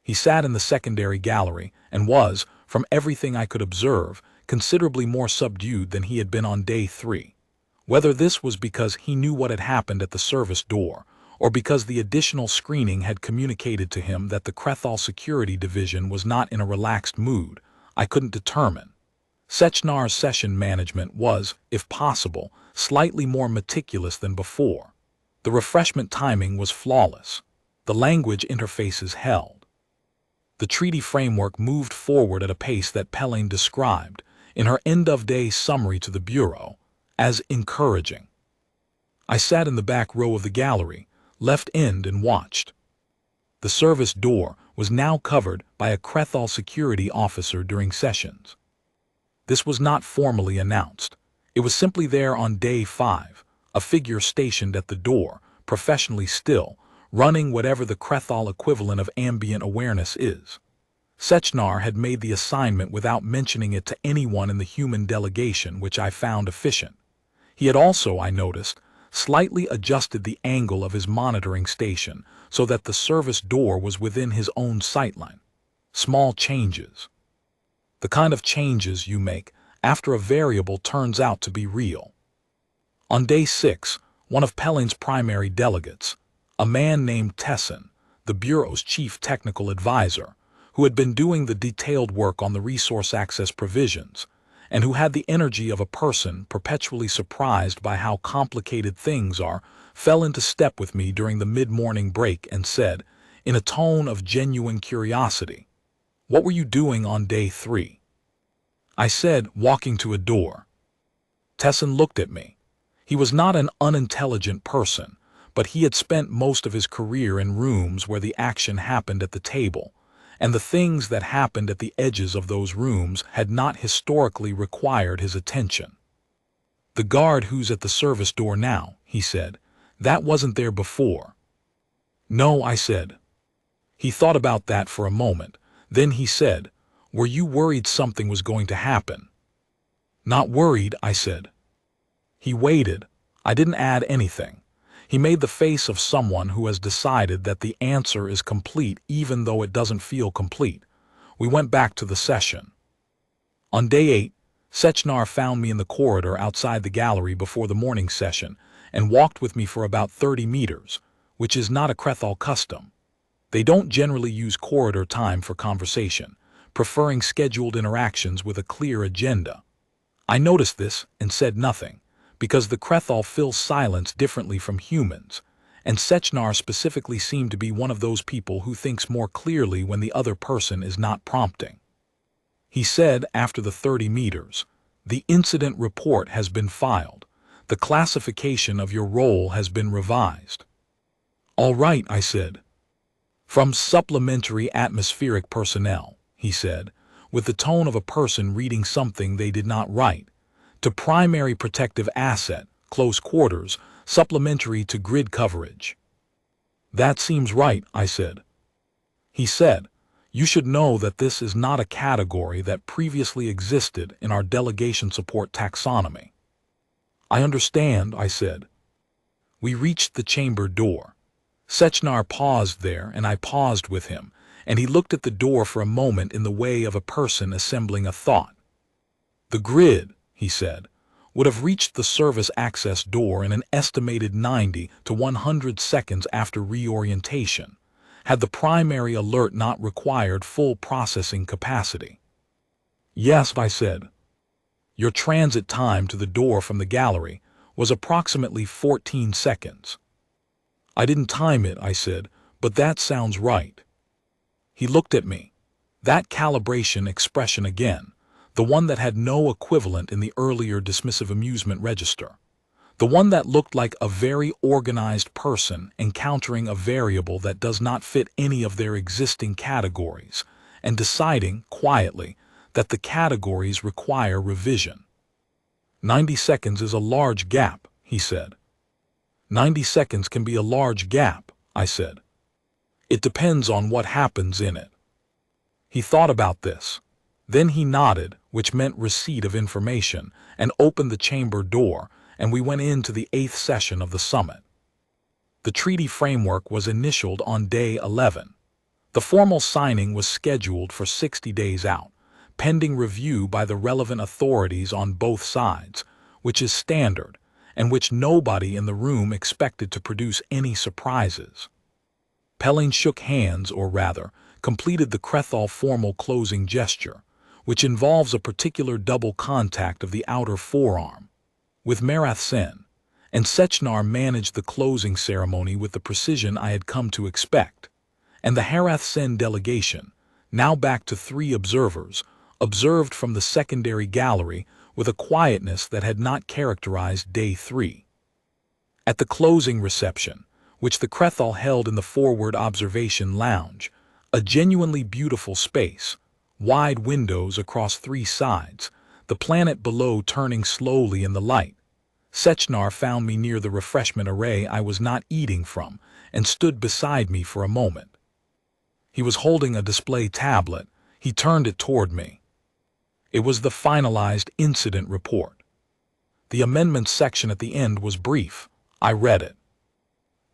He sat in the secondary gallery and was, from everything I could observe, considerably more subdued than he had been on day 3. Whether this was because he knew what had happened at the service door, or because the additional screening had communicated to him that the Krethaal Security Division was not in a relaxed mood, I couldn't determine. Sechnar's session management was, if possible, slightly more meticulous than before. The refreshment timing was flawless. The language interfaces held. The treaty framework moved forward at a pace that Pelling described, in her end-of-day summary to the Bureau, as encouraging. I sat in the back row of the gallery, left end, and watched. The service door was now covered by a Krethaal security officer during sessions. This was not formally announced. It was simply there on day 5, a figure stationed at the door, professionally still, running whatever the Krethaal equivalent of ambient awareness is. Sechnar had made the assignment without mentioning it to anyone in the human delegation, which I found efficient. He had also, I noticed, slightly adjusted the angle of his monitoring station so that the service door was within his own sightline. Small changes. The kind of changes you make after a variable turns out to be real. On day 6, one of Pelling's primary delegates, a man named Tessin, the Bureau's chief technical advisor, who had been doing the detailed work on the resource access provisions, and who had the energy of a person perpetually surprised by how complicated things are, fell into step with me during the mid-morning break and said, in a tone of genuine curiosity, "What were you doing on day 3? I said, walking to a door. Tessin looked at me. He was not an unintelligent person, but he had spent most of his career in rooms where the action happened at the table, and the things that happened at the edges of those rooms had not historically required his attention. "The guard who's at the service door now," he said, "that wasn't there before." "No," I said. He thought about that for a moment. Then he said, "Were you worried something was going to happen?" "Not worried," I said. He waited. I didn't add anything. He made the face of someone who has decided that the answer is complete even though it doesn't feel complete. We went back to the session. On day 8, Sechnar found me in the corridor outside the gallery before the morning session and walked with me for about 30 meters, which is not a Krethaal custom. They don't generally use corridor time for conversation, preferring scheduled interactions with a clear agenda. I noticed this and said nothing, because the Krethaal fills silence differently from humans, and Sechnar specifically seemed to be one of those people who thinks more clearly when the other person is not prompting. He said after the 30 meters, "The incident report has been filed. The classification of your role has been revised." "All right," I said. "From supplementary atmospheric personnel," he said, with the tone of a person reading something they did not write, "to primary protective asset, close quarters, supplementary to grid coverage." "That seems right," I said. He said, "You should know that this is not a category that previously existed in our delegation support taxonomy." "I understand," I said. We reached the chamber door. Sechnar paused there, and I paused with him, and he looked at the door for a moment in the way of a person assembling a thought. "The grid," he said, "would have reached the service access door in an estimated 90 to 100 seconds after reorientation, had the primary alert not required full processing capacity." "Yes," I said. "Your transit time to the door from the gallery was approximately 14 seconds. "I didn't time it," I said, "but that sounds right." He looked at me. That calibration expression again, the one that had no equivalent in the earlier dismissive amusement register. The one that looked like a very organized person encountering a variable that does not fit any of their existing categories and deciding, quietly, that the categories require revision. "90 seconds is a large gap," he said. 90 seconds can be a large gap," I said. "It depends on what happens in it." He thought about this. Then he nodded, which meant receipt of information, and opened the chamber door, and we went into the 8th session of the summit. The treaty framework was initialed on day 11. The formal signing was scheduled for 60 days out, pending review by the relevant authorities on both sides, which is standard, and which nobody in the room expected to produce any surprises. Pelling shook hands, or rather, completed the Krethaal formal closing gesture, which involves a particular double contact of the outer forearm, with Marath Sen, and Sechnar managed the closing ceremony with the precision I had come to expect, and the Harath Sen delegation, now back to 3 observers, observed from the secondary gallery with a quietness that had not characterized day 3. At the closing reception, which the Krethaal held in the forward observation lounge, a genuinely beautiful space, wide windows across 3 sides, the planet below turning slowly in the light, Sechnar found me near the refreshment array I was not eating from and stood beside me for a moment. He was holding a display tablet. He turned it toward me. It was the finalized incident report. The amendments section at the end was brief. I read it.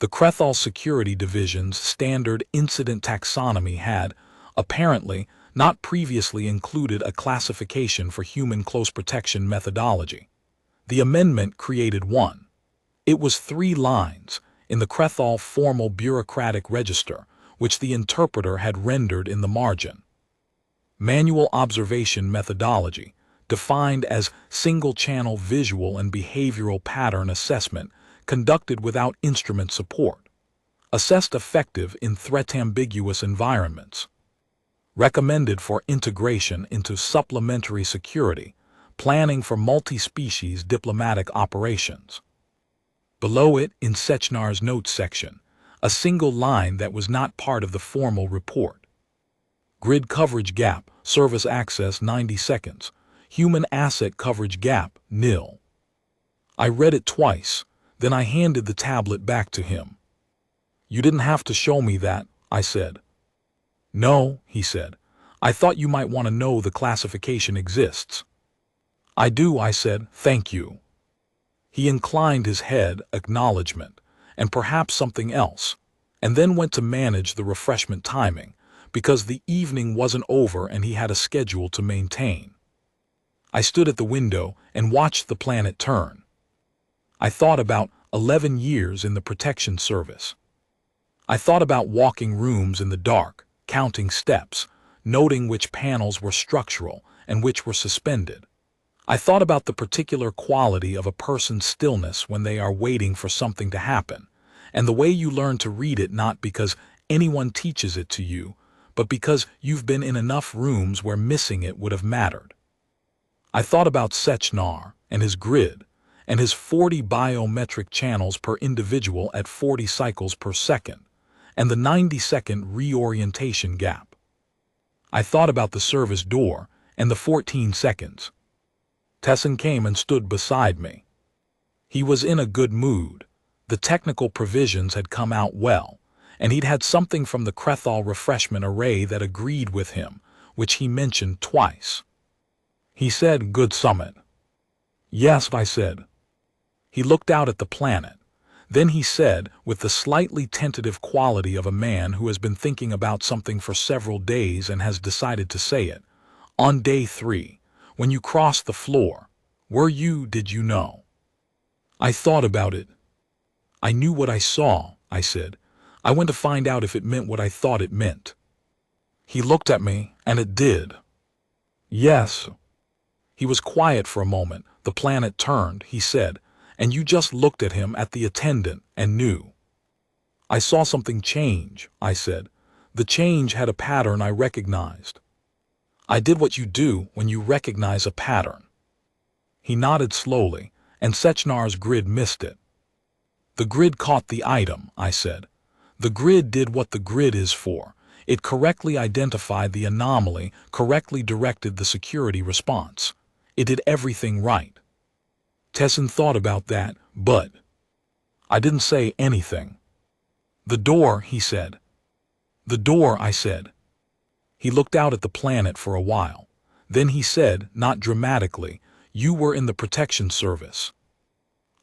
The Krethaal Security Division's standard incident taxonomy had, apparently, not previously included a classification for human close protection methodology. The amendment created one. It was 3 lines in the Krethaal formal bureaucratic register, which the interpreter had rendered in the margin. Manual observation methodology, defined as single-channel visual and behavioral pattern assessment conducted without instrument support. Assessed effective in threat-ambiguous environments. Recommended for integration into supplementary security, planning for multi-species diplomatic operations. Below it, in Sechnar's notes section, a single line that was not part of the formal report. Grid coverage gap, service access 90 seconds, human asset coverage gap, nil. I read it twice, then I handed the tablet back to him. "You didn't have to show me that," I said. "No," he said. "I thought you might want to know the classification exists." "I do," I said. "Thank you." He inclined his head, acknowledgement, and perhaps something else, and then went to manage the refreshment timing, because the evening wasn't over and he had a schedule to maintain. I stood at the window and watched the planet turn. I thought about 11 years in the protection service. I thought about walking rooms in the dark, counting steps, noting which panels were structural and which were suspended. I thought about the particular quality of a person's stillness when they are waiting for something to happen, and the way you learn to read it not because anyone teaches it to you, but because you've been in enough rooms where missing it would have mattered. I thought about Sechnar and his grid, and his 40 biometric channels per individual at 40 cycles per second, and the 90-second reorientation gap. I thought about the service door and the 14 seconds. Tessin came and stood beside me. He was in a good mood. The technical provisions had come out well, and he'd had something from the Krethaal refreshment array that agreed with him, which he mentioned twice. He said, "Good summit." "Yes," I said. He looked out at the planet. Then he said, with the slightly tentative quality of a man who has been thinking about something for several days and has decided to say it, "On day 3, when you crossed the floor, did you know?" I thought about it. "I knew what I saw," I said. "I went to find out if it meant what I thought it meant." He looked at me, and it did. "Yes." He was quiet for a moment. The planet turned, he said, and you just looked at him, at the attendant, and knew. "I saw something change," I said. "The change had a pattern I recognized." "I did what you do when you recognize a pattern." He nodded slowly, and Sechnar's grid missed it. "The grid caught the item," I said. "The grid did what the grid is for. It correctly identified the anomaly, correctly directed the security response. It did everything right." Tessin thought about that, but I didn't say anything. "The door," he said. "The door," I said. He looked out at the planet for a while. Then he said, not dramatically, "You were in the protection service."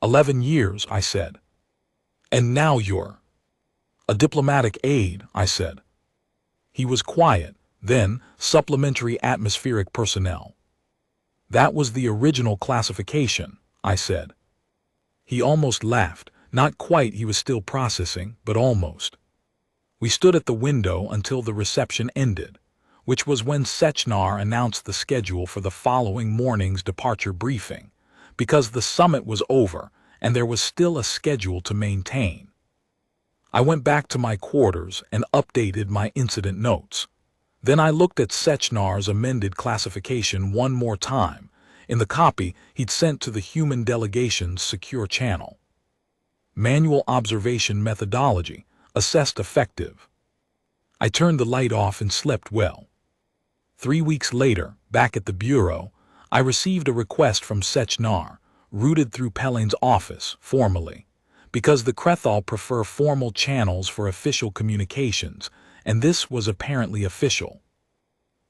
11 years, I said. "And now you're—" "A diplomatic aide," I said. He was quiet. Then, supplementary atmospheric personnel. "That was the original classification," I said. He almost laughed. Not quite, he was still processing, but almost. We stood at the window until the reception ended, which was when Sechnar announced the schedule for the following morning's departure briefing, because the summit was over and there was still a schedule to maintain. I went back to my quarters and updated my incident notes. Then I looked at Sechnar's amended classification one more time, in the copy he'd sent to the human delegation's secure channel. Manual observation methodology, assessed effective. I turned the light off and slept well. 3 weeks later, back at the bureau, I received a request from Sechnar, routed through Pelling's office, formally, because the Krethaal prefer formal channels for official communications, and this was apparently official.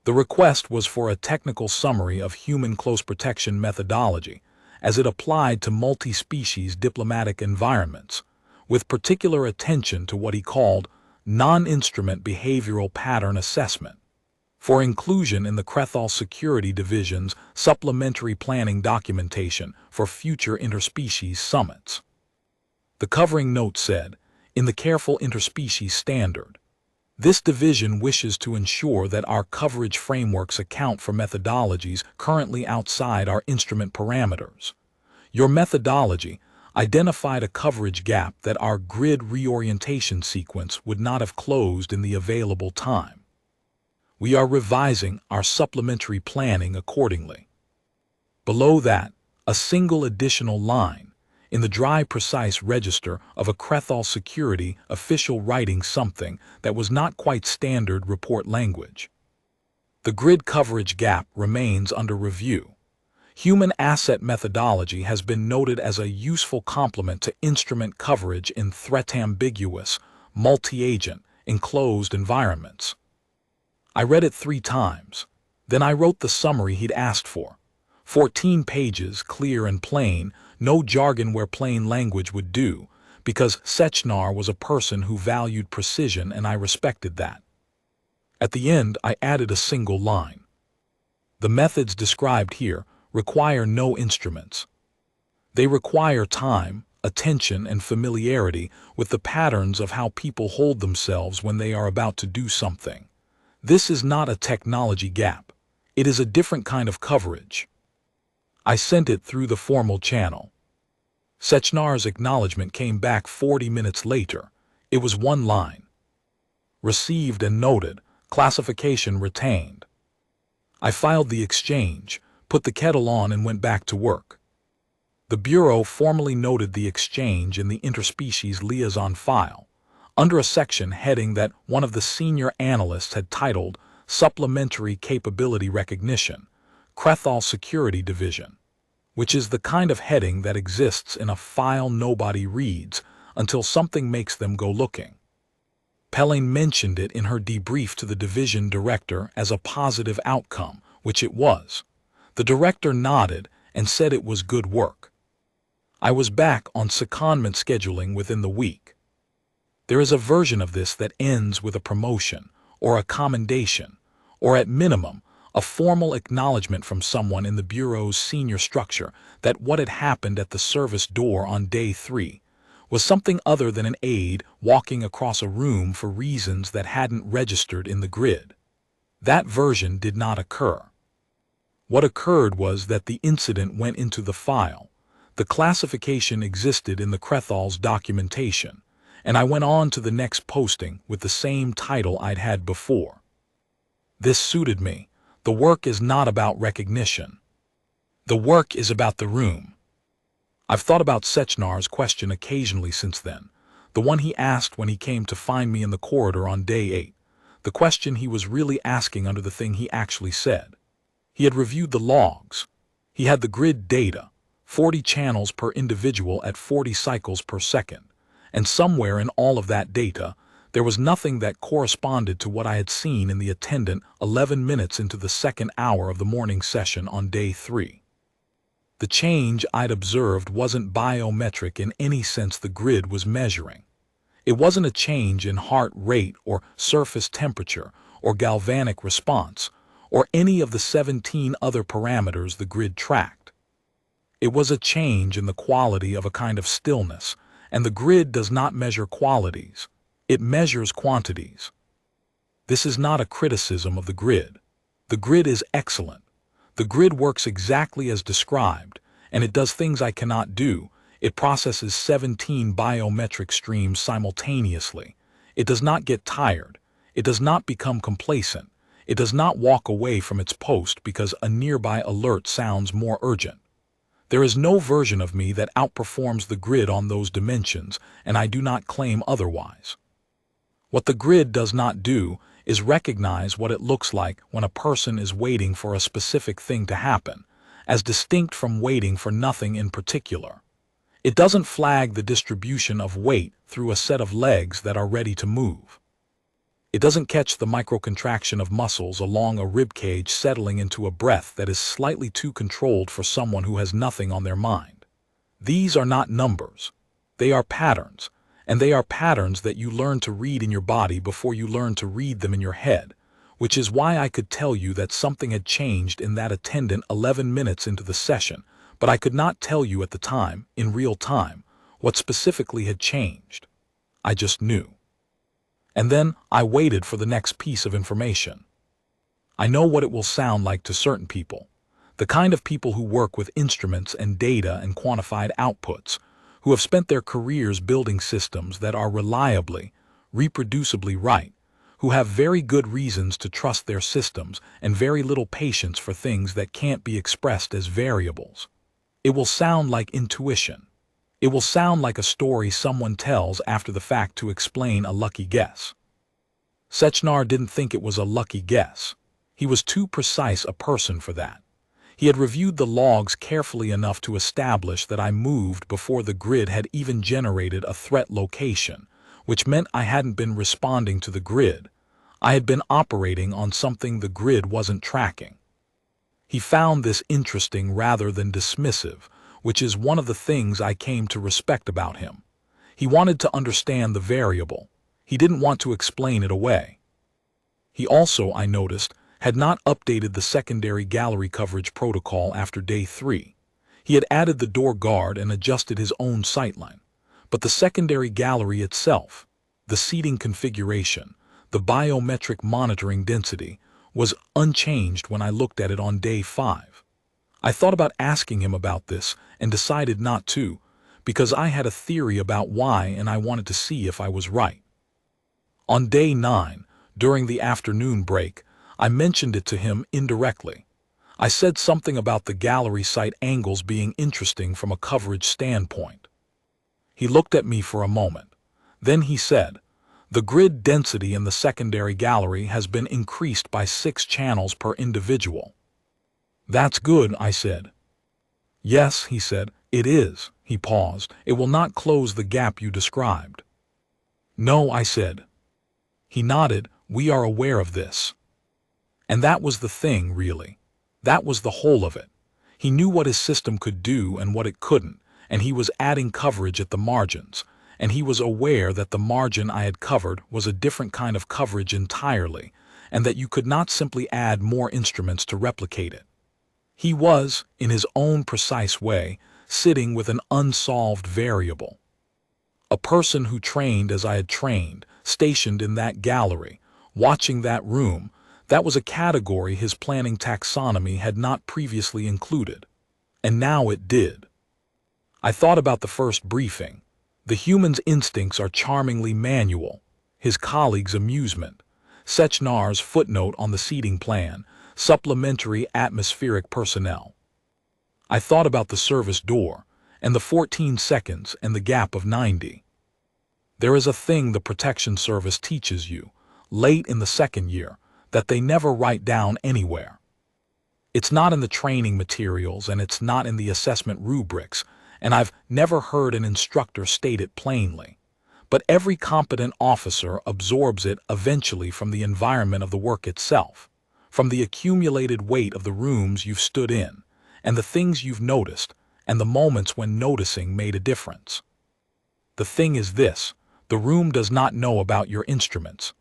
The request was for a technical summary of human close protection methodology, as it applied to multi-species diplomatic environments, with particular attention to what he called non-instrument behavioral pattern assessment, for inclusion in the Krethaal Security Division's supplementary planning documentation for future interspecies summits. The covering note said, in the careful interspecies standard, this division wishes to ensure that our coverage frameworks account for methodologies currently outside our instrument parameters. Your methodology identified a coverage gap that our grid reorientation sequence would not have closed in the available time. We are revising our supplementary planning accordingly. Below that, a single additional line, in the dry precise register of a Krethaal security official writing something that was not quite standard report language. The grid coverage gap remains under review. Human asset methodology has been noted as a useful complement to instrument coverage in threat-ambiguous, multi-agent, enclosed environments. I read it 3 times. Then I wrote the summary he'd asked for. 14 pages, clear and plain, no jargon where plain language would do, because Sechnar was a person who valued precision and I respected that. At the end, I added a single line. The methods described here require no instruments. They require time, attention, and familiarity with the patterns of how people hold themselves when they are about to do something. This is not a technology gap. It is a different kind of coverage. I sent it through the formal channel. Sechnar's acknowledgement came back 40 minutes later. It was 1 line. Received and noted, classification retained. I filed the exchange, put the kettle on and went back to work. The Bureau formally noted the exchange in the interspecies liaison file, under a section heading that one of the senior analysts had titled Supplementary Capability Recognition, Krethaal Security Division, which is the kind of heading that exists in a file nobody reads until something makes them go looking. Pelling mentioned it in her debrief to the division director as a positive outcome, which it was. The director nodded and said it was good work. I was back on secondment scheduling within the week. There is a version of this that ends with a promotion, or a commendation, or at minimum, a formal acknowledgement from someone in the Bureau's senior structure that what had happened at the service door on day 3 was something other than an aide walking across a room for reasons that hadn't registered in the grid. That version did not occur. What occurred was that the incident went into the file. The classification existed in the Krethaal's documentation, and I went on to the next posting with the same title I'd had before. This suited me. The work is not about recognition. The work is about the room. I've thought about Sechnar's question occasionally since then, the one he asked when he came to find me in the corridor on day 8, the question he was really asking under the thing he actually said. He had reviewed the logs. He had the grid data, 40 channels per individual at 40 cycles per second, and somewhere in all of that data, there was nothing that corresponded to what I had seen in the attendant 11 minutes into the 2nd hour of the morning session on day 3. The change I'd observed wasn't biometric in any sense the grid was measuring. It wasn't a change in heart rate or surface temperature or galvanic response or any of the 17 other parameters the grid tracked. It was a change in the quality of a kind of stillness, and the grid does not measure qualities. It measures quantities. This is not a criticism of the grid. The grid is excellent. The grid works exactly as described, and it does things I cannot do. It processes 17 biometric streams simultaneously. It does not get tired. It does not become complacent. It does not walk away from its post because a nearby alert sounds more urgent. There is no version of me that outperforms the grid on those dimensions, and I do not claim otherwise. What the grid does not do is recognize what it looks like when a person is waiting for a specific thing to happen, as distinct from waiting for nothing in particular. It doesn't flag the distribution of weight through a set of legs that are ready to move. It doesn't catch the microcontraction of muscles along a rib cage settling into a breath that is slightly too controlled for someone who has nothing on their mind. These are not numbers. They are patterns, and they are patterns that you learn to read in your body before you learn to read them in your head, which is why I could tell you that something had changed in that attendant 11 minutes into the session, but I could not tell you at the time, in real time, what specifically had changed. I just knew. And then I waited for the next piece of information. I know what it will sound like to certain people, the kind of people who work with instruments and data and quantified outputs, who have spent their careers building systems that are reliably, reproducibly right, who have very good reasons to trust their systems and very little patience for things that can't be expressed as variables. It will sound like intuition. It will sound like a story someone tells after the fact to explain a lucky guess. Sechnar didn't think it was a lucky guess. He was too precise a person for that. He had reviewed the logs carefully enough to establish that I moved before the grid had even generated a threat location, which meant I hadn't been responding to the grid. I had been operating on something the grid wasn't tracking. He found this interesting rather than dismissive, which is one of the things I came to respect about him. He wanted to understand the variable. He didn't want to explain it away. He also, I noticed, had not updated the secondary gallery coverage protocol after day 3. He had added the door guard and adjusted his own sightline. But the secondary gallery itself, the seating configuration, the biometric monitoring density, was unchanged when I looked at it on day 5. I thought about asking him about this and decided not to, because I had a theory about why and I wanted to see if I was right. On day 9, during the afternoon break, I mentioned it to him indirectly. I said something about the gallery site angles being interesting from a coverage standpoint. He looked at me for a moment. Then he said, "The grid density in the secondary gallery has been increased by 6 channels per individual." "That's good," I said. "Yes," he said, "it is." He paused. "It will not close the gap you described." "No," I said. He nodded. "We are aware of this." And that was the thing, really. That was the whole of it. He knew what his system could do and what it couldn't, and he was adding coverage at the margins, and he was aware that the margin I had covered was a different kind of coverage entirely, and that you could not simply add more instruments to replicate it. He was, in his own precise way, sitting with an unsolved variable. A person who trained as I had trained, stationed in that gallery, watching that room, that was a category his planning taxonomy had not previously included. And now it did. I thought about the first briefing. The human's instincts are charmingly manual. His colleague's amusement. Sechnar's footnote on the seating plan. Supplementary atmospheric personnel. I thought about the service door, and the 14 seconds and the gap of 90. There is a thing the protection service teaches you, late in the second year, that they never write down anywhere. It's not in the training materials and it's not in the assessment rubrics, and I've never heard an instructor state it plainly. But every competent officer absorbs it eventually from the environment of the work itself, from the accumulated weight of the rooms you've stood in, and the things you've noticed, and the moments when noticing made a difference. The thing is this: the room does not know about your instruments.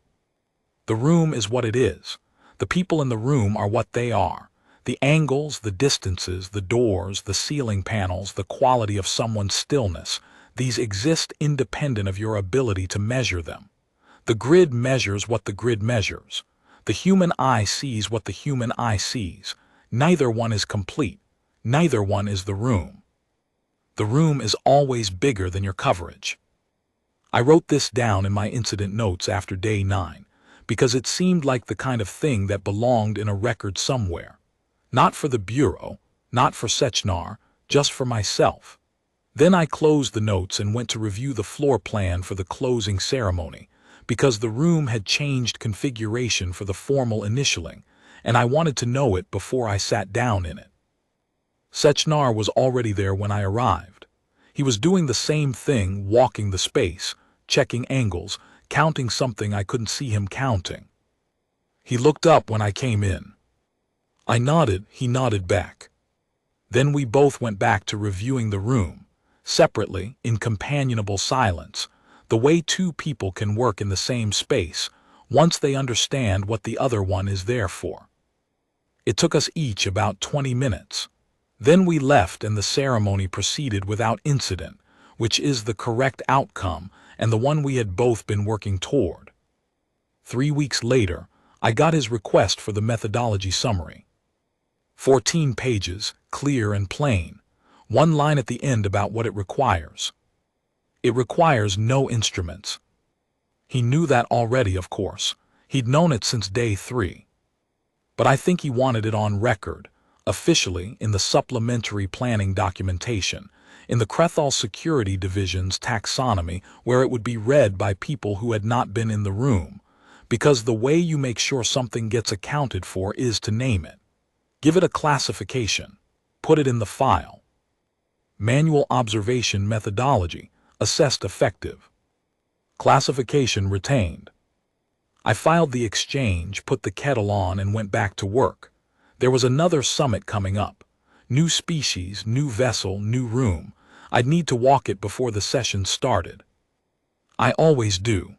The room is what it is. The people in the room are what they are. The angles, the distances, the doors, the ceiling panels, the quality of someone's stillness, these exist independent of your ability to measure them. The grid measures what the grid measures. The human eye sees what the human eye sees. Neither one is complete. Neither one is the room. The room is always bigger than your coverage. I wrote this down in my incident notes after day 9, because it seemed like the kind of thing that belonged in a record somewhere. Not for the Bureau, not for Sechnar, just for myself. Then I closed the notes and went to review the floor plan for the closing ceremony, because the room had changed configuration for the formal initialing, and I wanted to know it before I sat down in it. Sechnar was already there when I arrived. He was doing the same thing, walking the space, checking angles, counting something I couldn't see him counting. He looked up when I came in. I nodded, he nodded back. Then we both went back to reviewing the room, separately, in companionable silence, the way two people can work in the same space, once they understand what the other one is there for. It took us each about 20 minutes. Then we left and the ceremony proceeded without incident, which is the correct outcome and the one we had both been working toward. 3 weeks later, I got his request for the methodology summary. 14 pages, clear and plain, one line at the end about what it requires. It requires no instruments. He knew that already, of course. He'd known it since day 3. But I think he wanted it on record, officially in the supplementary planning documentation, in the Krethaal Security Division's taxonomy, where it would be read by people who had not been in the room, because the way you make sure something gets accounted for is to name it. Give it a classification. Put it in the file. Manual observation methodology, assessed effective. Classification retained. I filed the exchange, put the kettle on, and went back to work. There was another summit coming up. New species, new vessel, new room. I'd need to walk it before the session started. I always do.